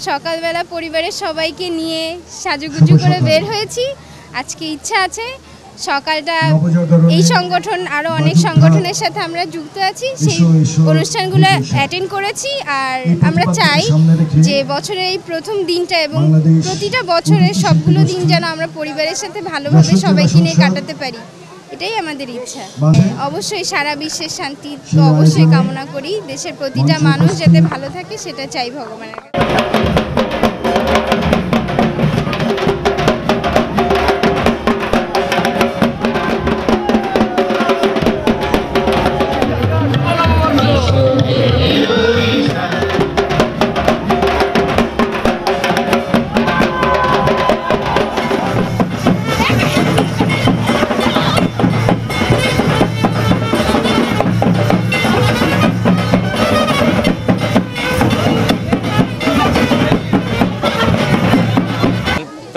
সকালবেলা পরিবারের সবাইকে নিয়ে সাজুগুজু করে বের হয়েছি। আজকে ইচ্ছা আছে সকালটা এই সংগঠন আরও অনেক সংগঠনের সাথে আমরা যুক্ত আছি, সেই অনুষ্ঠানগুলো অ্যাটেন্ড করেছি। আর আমরা চাই যে বছরের এই প্রথম দিনটা এবং প্রতিটা বছরের সবগুলো দিন যেন আমরা পরিবারের সাথে ভালোভাবে সবাইকে নিয়ে কাটাতে পারি, এটাই আমাদের ইচ্ছা। অবশ্যই সারা বিশ্বের শান্তি তো অবশ্যই কামনা করি, দেশের প্রতিটা মানুষ যাতে ভালো থাকে সেটা চাই ভগবানের কাছে।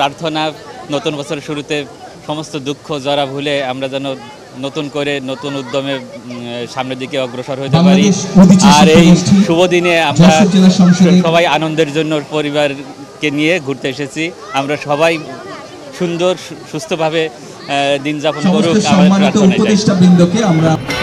প্রার্থনা নতুন বছরের শুরুতে সমস্ত দুঃখ জরা ভুলে আমরা যেন নতুন করে নতুন উদ্যমে সামনের দিকে অগ্রসর হতে পারি। আর এই শুভ দিনে আমরা সবাই আনন্দের জন্য পরিবারকে নিয়ে ঘুরতে এসেছি। আমরা সবাই সুন্দর সুস্থভাবে দিন যাপন করুক আমাদের প্রার্থনা।